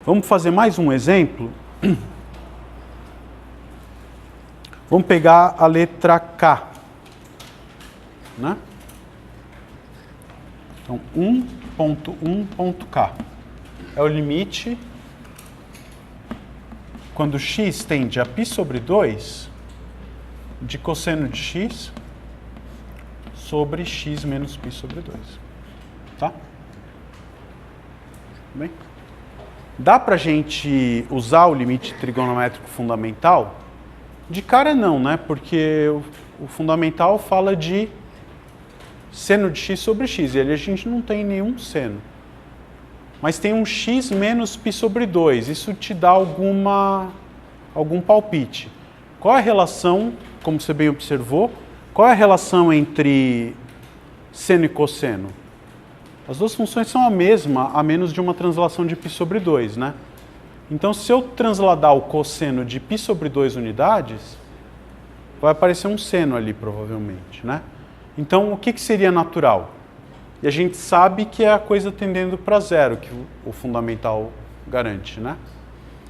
Vamos fazer mais um exemplo? Vamos pegar a letra K, né? Então, 1.1.k é o limite quando x tende a π sobre 2 de cosseno de x sobre x menos π sobre 2. Tá? Bem? Dá pra gente usar o limite trigonométrico fundamental? De cara não, né? Porque o fundamental fala de seno de x sobre x, e ali a gente não tem nenhum seno. Mas tem um x menos π sobre 2, isso te dá algum palpite. Qual é a relação, como você bem observou, qual é a relação entre seno e cosseno? As duas funções são a mesma, a menos de uma translação de π sobre 2, né? Então, se eu transladar o cosseno de π sobre 2 unidades, vai aparecer um seno ali, provavelmente, né? Então, o que seria natural? E a gente sabe que é a coisa tendendo para zero, que o fundamental garante, né?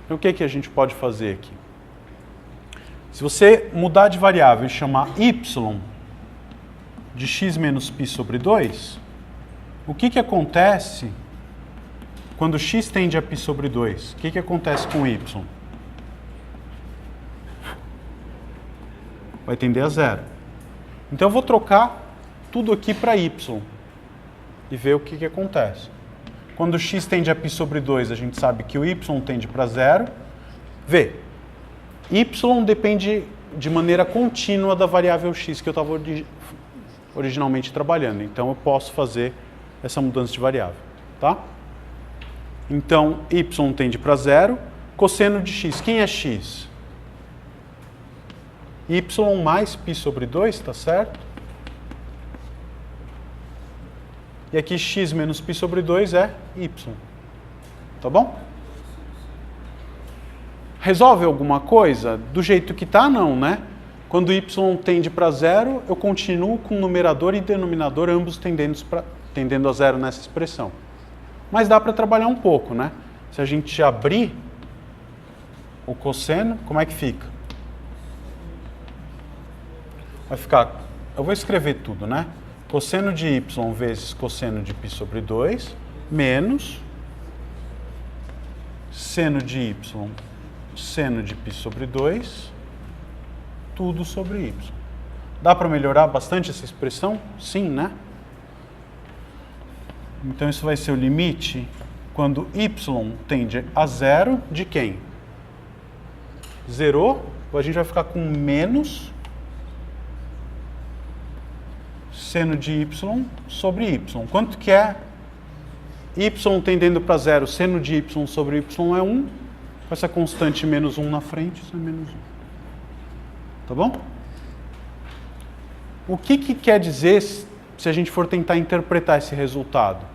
Então, o que a gente pode fazer aqui? Se você mudar de variável e chamar y de x menos π sobre 2, o que acontece quando x tende a π sobre 2? O que acontece com y? Vai tender a zero. Então eu vou trocar tudo aqui para y e ver o que acontece. Quando x tende a π sobre 2, a gente sabe que o y tende para zero. Vê, y depende de maneira contínua da variável x que eu estava originalmente trabalhando. Então eu posso fazer essa mudança de variável, tá? Então y tende para zero. Cosseno de x, quem é x? Y mais π sobre 2, tá certo? E aqui x menos π sobre 2 é y. Tá bom? Resolve alguma coisa? Do jeito que tá, não, né? Quando y tende para zero, eu continuo com numerador e denominador ambos tendendo a zero nessa expressão. Mas dá para trabalhar um pouco, né? Se a gente abrir o cosseno, como é que fica? Vai ficar, eu vou escrever tudo, né? Cosseno de y vezes cosseno de π sobre 2, menos seno de y, seno de π sobre 2, tudo sobre y. Dá para melhorar bastante essa expressão? Sim, né? Então isso vai ser o limite quando y tende a zero de quem? Zerou, a gente vai ficar com menos seno de y sobre y. Quanto que é y tendendo para zero? Seno de y sobre y é 1. Com essa constante menos 1 na frente, isso é menos 1. Tá bom? O que quer dizer se a gente for tentar interpretar esse resultado?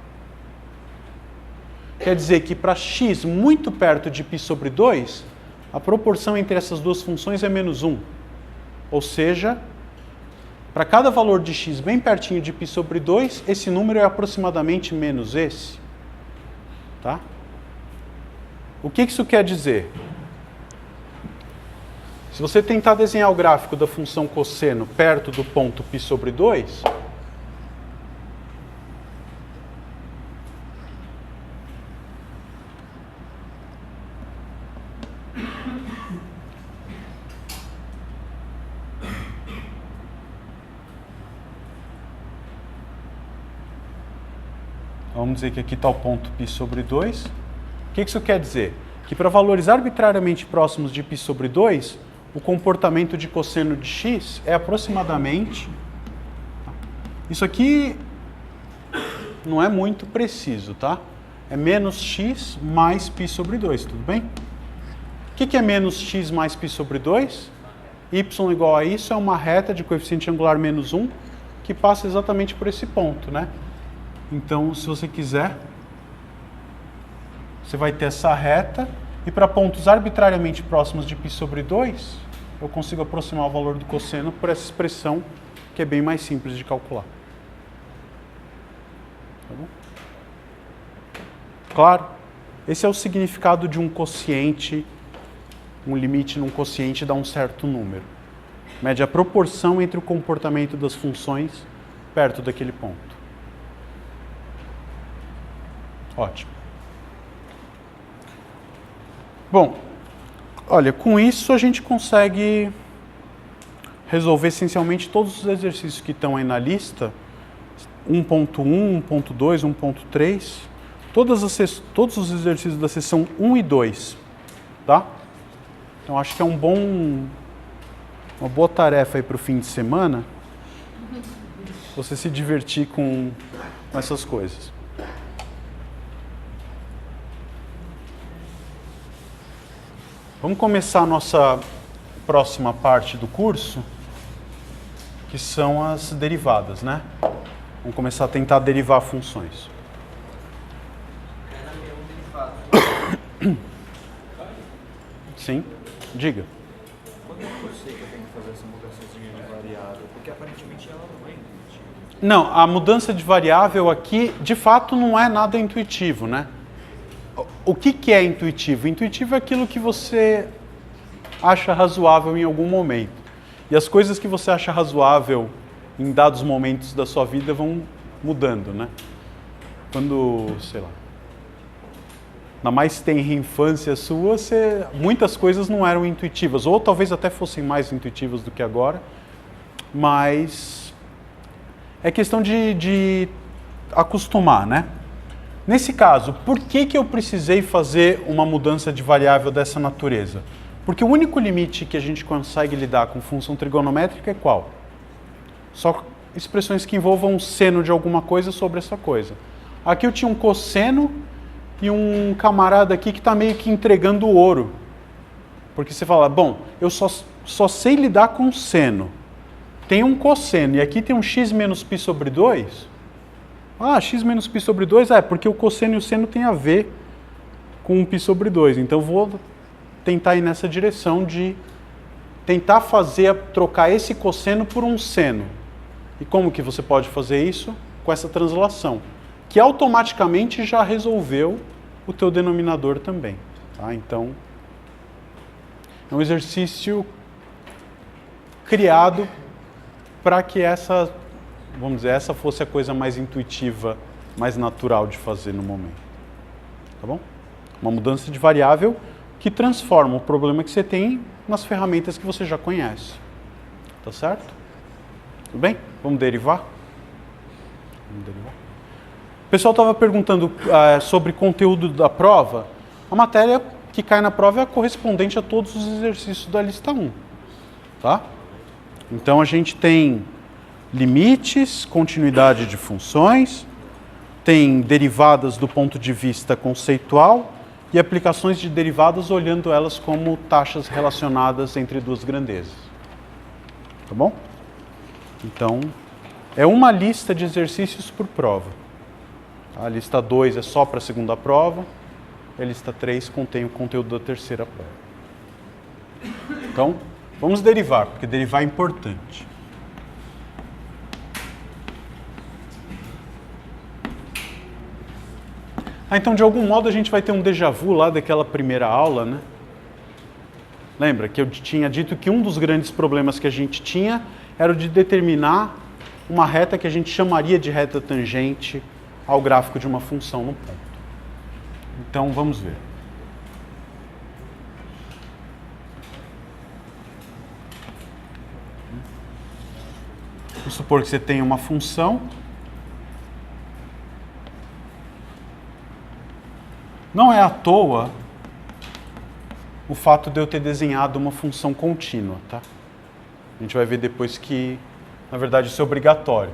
Quer dizer que para x muito perto de π sobre 2, a proporção entre essas duas funções é menos 1. Ou seja, para cada valor de x bem pertinho de π sobre 2, esse número é aproximadamente menos esse. Tá? O que isso quer dizer? Se você tentar desenhar o gráfico da função cosseno perto do ponto π sobre 2, vamos dizer que aqui está o ponto π sobre 2. O que isso quer dizer? Que para valores arbitrariamente próximos de π sobre 2, o comportamento de cosseno de x é aproximadamente... Isso aqui não é muito preciso, tá? É menos x mais π sobre 2, tudo bem? O que é menos x mais π sobre 2? Y igual a isso é uma reta de coeficiente angular menos 1 que passa exatamente por esse ponto, né? Então, se você quiser, você vai ter essa reta, e para pontos arbitrariamente próximos de π sobre 2, eu consigo aproximar o valor do cosseno por essa expressão que é bem mais simples de calcular. Tá bom? Claro, esse é o significado de um quociente, um limite num quociente dá um certo número. Mede a proporção entre o comportamento das funções perto daquele ponto. Ótimo. Bom, olha, com isso a gente consegue resolver essencialmente todos os exercícios que estão aí na lista, 1.1, 1.2, 1.3, todos os exercícios da seção 1 e 2, tá? Então acho que é uma boa tarefa aí para o fim de semana, você se divertir com essas coisas. Vamos começar a nossa próxima parte do curso, que são as derivadas, né? Vamos começar a tentar derivar funções. Sim, diga. Quando eu sei que eu tenho que fazer essa mudançazinha de variável? Porque aparentemente ela não é intuitiva. Não, a mudança de variável aqui, de fato, não é nada intuitivo, né? O que é intuitivo? Intuitivo é aquilo que você acha razoável em algum momento. E as coisas que você acha razoável em dados momentos da sua vida vão mudando, né? Quando, sei lá, na mais tenra infância sua, muitas coisas não eram intuitivas, ou talvez até fossem mais intuitivas do que agora, mas é questão de acostumar, né? Nesse caso, por que eu precisei fazer uma mudança de variável dessa natureza? Porque o único limite que a gente consegue lidar com função trigonométrica é qual? Só expressões que envolvam um seno de alguma coisa sobre essa coisa. Aqui eu tinha um cosseno e um camarada aqui que está meio que entregando ouro. Porque você fala, bom, eu só sei lidar com seno. Tem um cosseno e aqui tem um x menos π sobre 2. Ah, x menos π sobre 2, porque o cosseno e o seno tem a ver com um π sobre 2. Então eu vou tentar ir nessa direção de tentar trocar esse cosseno por um seno. E como que você pode fazer isso? Com essa translação, que automaticamente já resolveu o teu denominador também. Tá? Então, é um exercício criado para que essa fosse a coisa mais intuitiva, mais natural de fazer no momento. Tá bom? Uma mudança de variável que transforma o problema que você tem nas ferramentas que você já conhece. Tá certo? Tudo bem? Vamos derivar? O pessoal estava perguntando sobre conteúdo da prova. A matéria que cai na prova é a correspondente a todos os exercícios da lista 1. Tá? Então a gente tem limites, continuidade de funções, tem derivadas do ponto de vista conceitual e aplicações de derivadas olhando elas como taxas relacionadas entre duas grandezas. Tá bom? Então, é uma lista de exercícios por prova. A lista 2 é só para a segunda prova, e a lista 3 contém o conteúdo da terceira prova. Então, vamos derivar, porque derivar é importante. Então, de algum modo, a gente vai ter um déjà vu lá daquela primeira aula, né? Lembra que eu tinha dito que um dos grandes problemas que a gente tinha era o de determinar uma reta que a gente chamaria de reta tangente ao gráfico de uma função no ponto. Então, vamos ver. Vamos supor que você tem uma função. Não é à toa o fato de eu ter desenhado uma função contínua, tá? A gente vai ver depois que, na verdade, isso é obrigatório.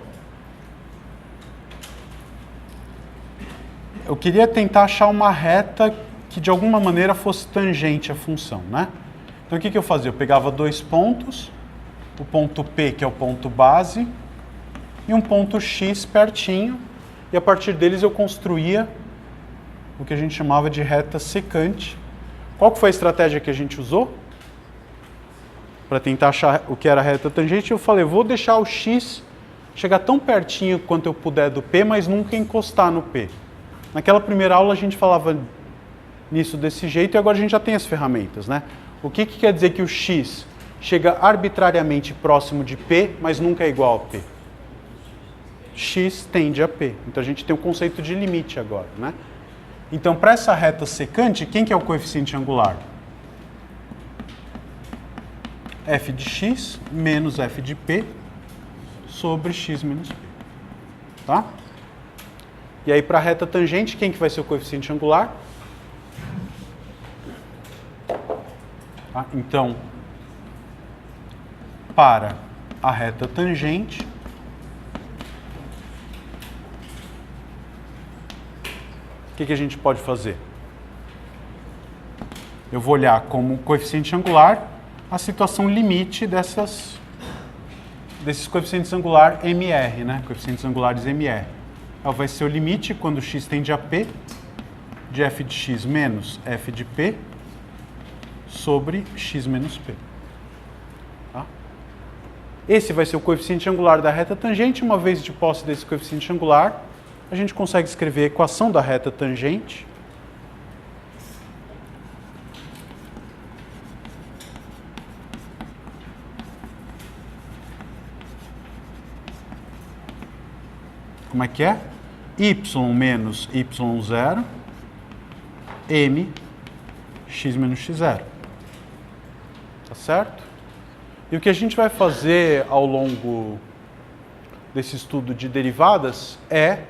Eu queria tentar achar uma reta que, de alguma maneira, fosse tangente à função, né? Então, o que eu fazia? Eu pegava dois pontos, o ponto P, que é o ponto base, e um ponto X pertinho, e a partir deles eu construía o que a gente chamava de reta secante. Qual que foi a estratégia que a gente usou? para tentar achar o que era a reta tangente, eu falei, vou deixar o x chegar tão pertinho quanto eu puder do P, mas nunca encostar no P. Naquela primeira aula a gente falava nisso desse jeito e agora a gente já tem as ferramentas, né? O que quer dizer que o x chega arbitrariamente próximo de P, mas nunca é igual a P? X tende a P. Então a gente tem o conceito de limite agora, né? Então para essa reta secante, quem que é o coeficiente angular? F de x menos f de P sobre x menos P. Tá? E aí para a reta tangente, quem que vai ser o coeficiente angular? Tá? Então, para a reta tangente, o que a gente pode fazer? Eu vou olhar como coeficiente angular a situação limite desses coeficientes angular MR, né? Coeficientes angulares MR. Então, vai ser o limite quando x tende a P de f de x menos f de P sobre x menos P. Tá? Esse vai ser o coeficiente angular da reta tangente. Uma vez de posse desse coeficiente angular, a gente consegue escrever a equação da reta tangente. Como é que é? Y menos y0, m, x menos x0. Tá certo? E o que a gente vai fazer ao longo desse estudo de derivadas é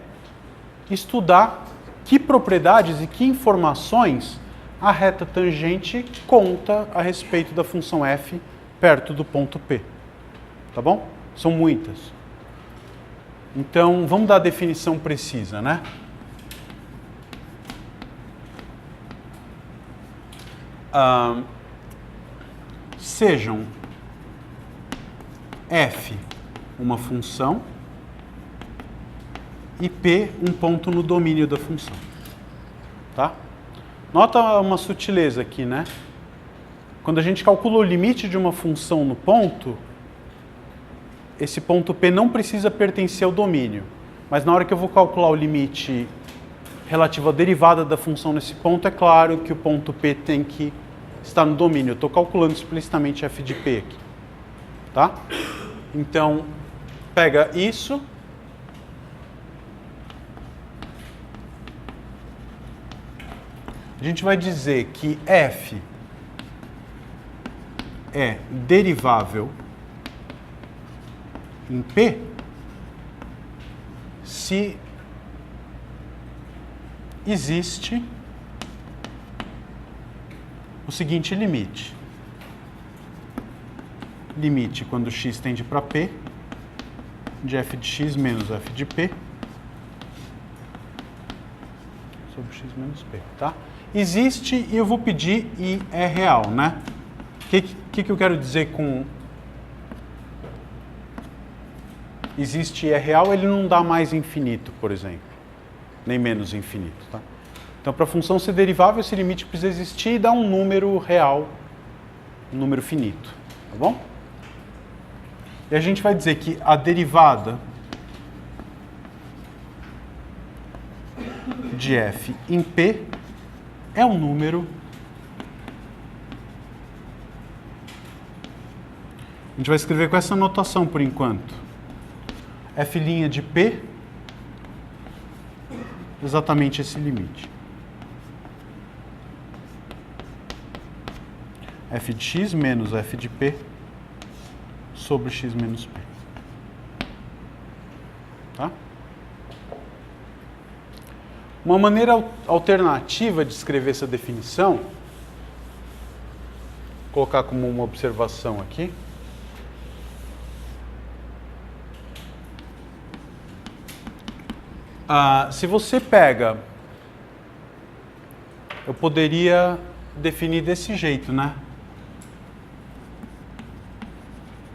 estudar que propriedades e que informações a reta tangente conta a respeito da função f perto do ponto P. Tá bom? São muitas. Então, vamos dar a definição precisa, né? Sejam f uma função e P um ponto no domínio da função. Tá? Nota uma sutileza aqui, né? Quando a gente calcula o limite de uma função no ponto, esse ponto P não precisa pertencer ao domínio. Mas na hora que eu vou calcular o limite relativo à derivada da função nesse ponto, é claro que o ponto P tem que estar no domínio. Eu estou calculando explicitamente f de P aqui. Tá? Então, pega isso. A gente vai dizer que f é derivável em P se existe o seguinte limite. Limite quando x tende para P de f de x menos f de P sobre x menos P, tá? Existe e eu vou pedir e é real, né? O que eu quero dizer com existe e é real? Ele não dá mais infinito, por exemplo, nem menos infinito, tá? Então, para a função ser derivável, esse limite precisa existir e dar um número real, um número finito, tá bom? E a gente vai dizer que a derivada de f em P é um número. A gente vai escrever com essa notação por enquanto. F' de P, exatamente esse limite. F de x menos f de P sobre x menos P. Tá? Uma maneira alternativa de escrever essa definição, vou colocar como uma observação aqui, se você pega, eu poderia definir desse jeito, né?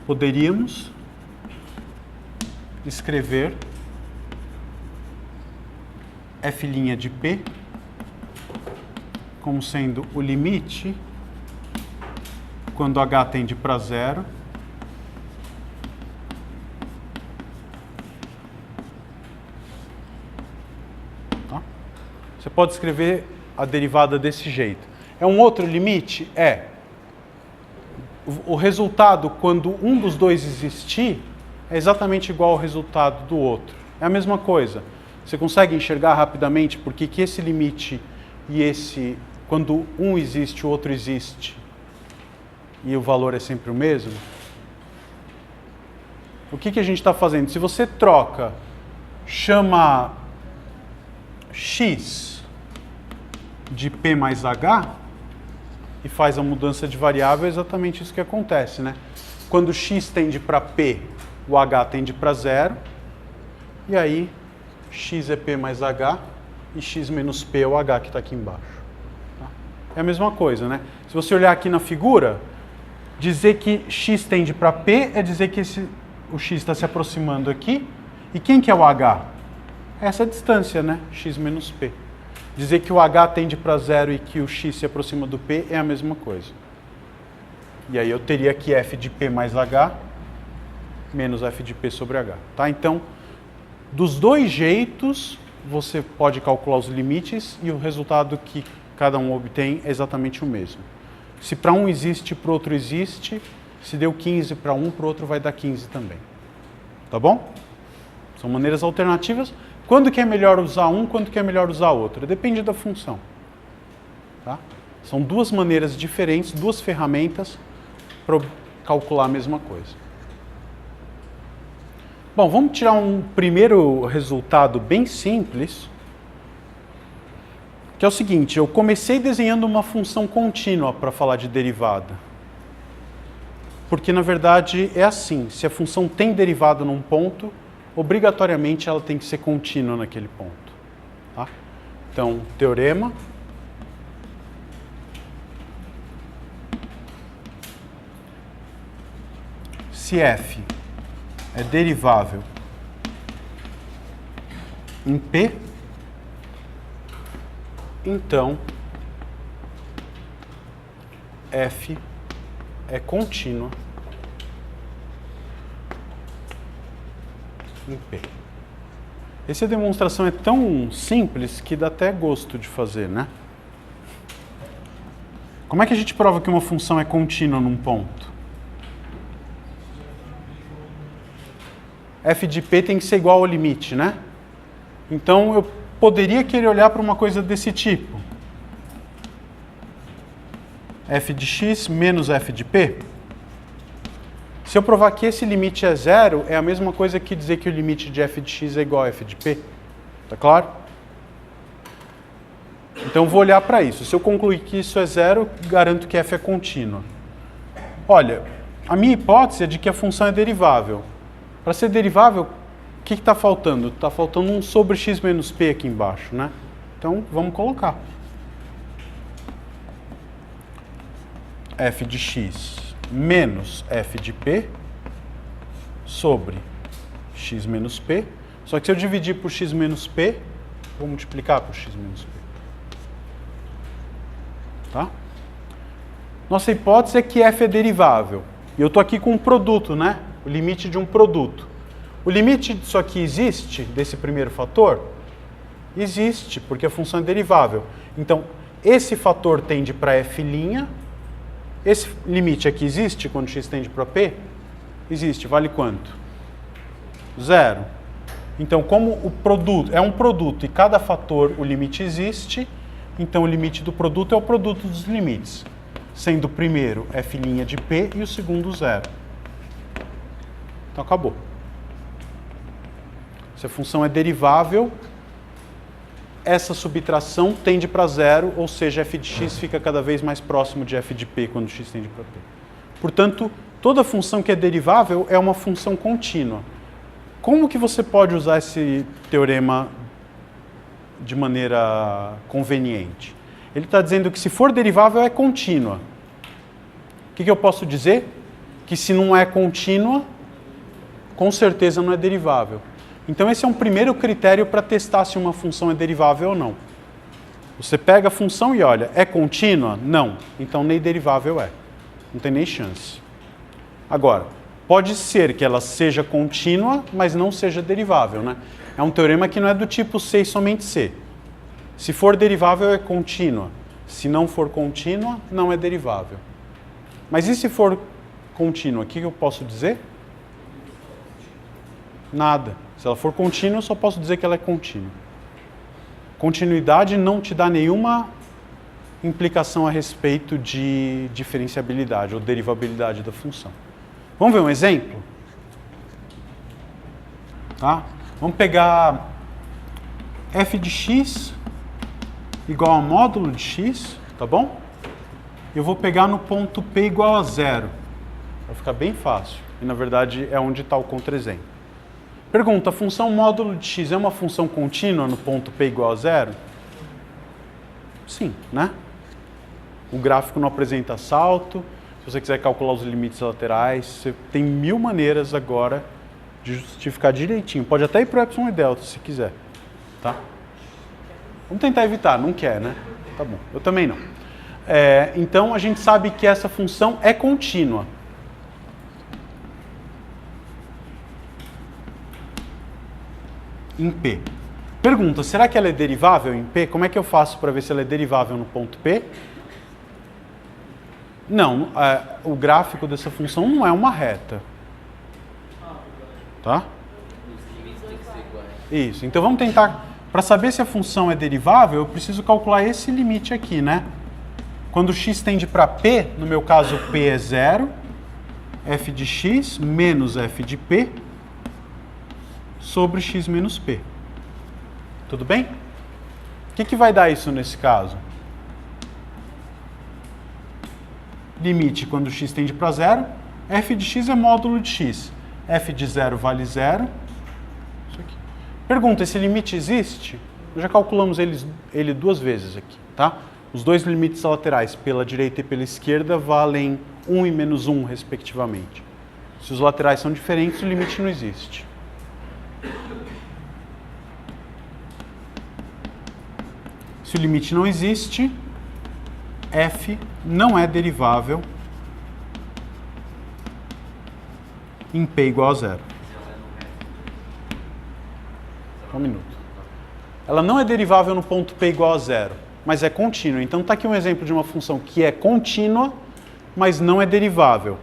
Poderíamos escrever f' de P como sendo o limite quando h tende para zero. Tá? Você pode escrever a derivada desse jeito. É um outro limite? É. O resultado, quando um dos dois existir, é exatamente igual ao resultado do outro. É a mesma coisa. Você consegue enxergar rapidamente por que esse limite e esse, quando um existe, o outro existe, e o valor é sempre o mesmo? O que a gente está fazendo? Se você troca, chama x de p mais h e faz a mudança de variável, é exatamente isso que acontece, né? Quando x tende para p, o h tende para zero, e aí x é p mais h e x menos p é o h que está aqui embaixo. Tá? É a mesma coisa, né? Se você olhar aqui na figura, dizer que x tende para p é dizer que o x está se aproximando aqui. E quem que é o h? Essa distância, né? X menos p. Dizer que o h tende para zero e que o x se aproxima do p é a mesma coisa. E aí eu teria aqui f de p mais h menos f de p sobre h. Tá? Então, dos dois jeitos, você pode calcular os limites e o resultado que cada um obtém é exatamente o mesmo. Se para um existe, para o outro existe. Se deu 15 para um, para o outro vai dar 15 também. Tá bom? São maneiras alternativas. Quando que é melhor usar um, quando que é melhor usar outro? Depende da função. Tá? São duas maneiras diferentes, duas ferramentas para calcular a mesma coisa. Bom, vamos tirar um primeiro resultado bem simples, que é o seguinte: eu comecei desenhando uma função contínua para falar de derivada. Porque, na verdade, é assim, se a função tem derivada num ponto, obrigatoriamente ela tem que ser contínua naquele ponto. Tá? Então, teorema. Se f é derivável em P, então f é contínua em P. Essa demonstração é tão simples que dá até gosto de fazer, né? Como é que a gente prova que uma função é contínua num ponto? F de P tem que ser igual ao limite, né? Então eu poderia querer olhar para uma coisa desse tipo. F de x menos f de p. Se eu provar que esse limite é zero, é a mesma coisa que dizer que o limite de f de x é igual a f de p. Tá claro? Então eu vou olhar para isso. Se eu concluir que isso é zero, garanto que f é contínua. Olha, a minha hipótese é de que a função é derivável. Para ser derivável, o que está faltando? Está faltando um sobre x menos p aqui embaixo, né? Então vamos colocar. F de x menos f de p sobre x menos p. Só que se eu dividir por x menos p, vou multiplicar por x menos p. Tá? Nossa hipótese é que f é derivável. E eu estou aqui com um produto, né? O limite de um produto. O limite disso aqui existe, desse primeiro fator? Existe, porque a função é derivável. Então, esse fator tende para f'. Esse limite aqui existe quando x tende para p? Existe. Vale quanto? Zero. Então, como o produto é um produto e cada fator o limite existe, então o limite do produto é o produto dos limites, sendo o primeiro f' de p e o segundo zero. Então, acabou. Se a função é derivável, essa subtração tende para zero, ou seja, f de x fica cada vez mais próximo de f de p quando x tende para p. Portanto, toda função que é derivável é uma função contínua. Como que você pode usar esse teorema de maneira conveniente? Ele está dizendo que se for derivável é contínua. O que eu posso dizer? Que se não é contínua, com certeza não é derivável. Então esse é um primeiro critério para testar se uma função é derivável ou não. Você pega a função e olha, é contínua? Não. Então nem derivável é. Não tem nem chance. Agora, pode ser que ela seja contínua, mas não seja derivável, né? É um teorema que não é do tipo C e somente C. Se for derivável, é contínua. Se não for contínua, não é derivável. Mas e se for contínua? O que eu posso dizer? Nada. Se ela for contínua, eu só posso dizer que ela é contínua. Continuidade não te dá nenhuma implicação a respeito de diferenciabilidade ou derivabilidade da função. Vamos ver um exemplo? Tá? Vamos pegar f de x igual a módulo de x, tá bom? Eu vou pegar no ponto P igual a 0. Vai ficar bem fácil. E, na verdade, é onde está o contra-exemplo. Pergunta, a função módulo de x é uma função contínua no ponto P igual a 0? Sim, né? O gráfico não apresenta salto. Se você quiser calcular os limites laterais, você tem 1000 maneiras agora de justificar direitinho. Pode até ir para o epsilon e delta, se quiser. Tá? Vamos tentar evitar. Não quer, né? Tá bom. Eu também não. Então, a gente sabe que essa função é contínua. Em P. Pergunta, será que ela é derivável em P? Como é que eu faço para ver se ela é derivável no ponto P? Não, o gráfico dessa função não é uma reta. Tá? Isso, então vamos tentar, para saber se a função é derivável, eu preciso calcular esse limite aqui, né? Quando x tende para P, no meu caso P é 0, f de x menos f de P sobre x menos P. Tudo bem? O que vai dar isso nesse caso? Limite quando x tende para 0, f de x é módulo de x. F de 0 vale 0. Isso aqui. Pergunta, esse limite existe? Nós já calculamos ele 2 vezes aqui, tá? Os dois limites laterais, pela direita e pela esquerda, valem 1 e menos 1, respectivamente. Se os laterais são diferentes, o limite não existe. Se o limite não existe, f não é derivável em P igual a 0. Um minuto. Ela não é derivável no ponto P igual a 0, mas é contínua. Então está aqui um exemplo de uma função que é contínua, mas não é derivável.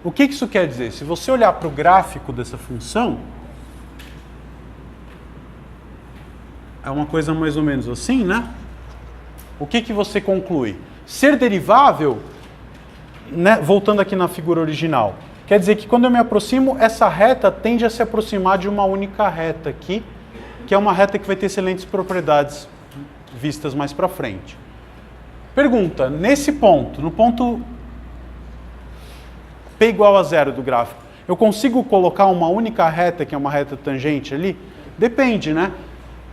O que isso quer dizer? Se você olhar para o gráfico dessa função, é uma coisa mais ou menos assim, né? O que você conclui? Ser derivável, né, voltando aqui na figura original, quer dizer que quando eu me aproximo, essa reta tende a se aproximar de uma única reta aqui, que é uma reta que vai ter excelentes propriedades vistas mais para frente. Pergunta, nesse ponto, no ponto P igual a 0 do gráfico, eu consigo colocar uma única reta, que é uma reta tangente ali? Depende, né?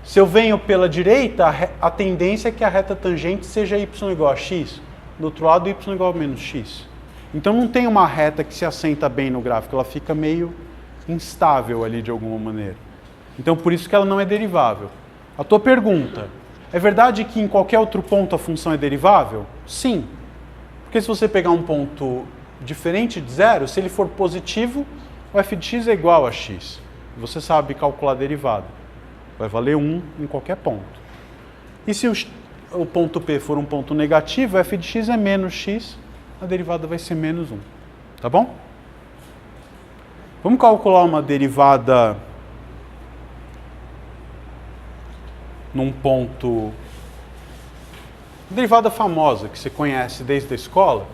Se eu venho pela direita, a tendência é que a reta tangente seja y igual a x, do outro lado y igual a menos x. Então não tem uma reta que se assenta bem no gráfico, ela fica meio instável ali de alguma maneira. Então por isso que ela não é derivável. A tua pergunta, é verdade que em qualquer outro ponto a função é derivável? Sim. Porque se você pegar um ponto diferente de 0, se ele for positivo, o f de x é igual a x. Você sabe calcular a derivada. Vai valer 1 em qualquer ponto. E se o ponto P for um ponto negativo, f de x é menos x, a derivada vai ser menos 1. Tá bom? Vamos calcular uma derivada num ponto... Derivada famosa, que você conhece desde a escola.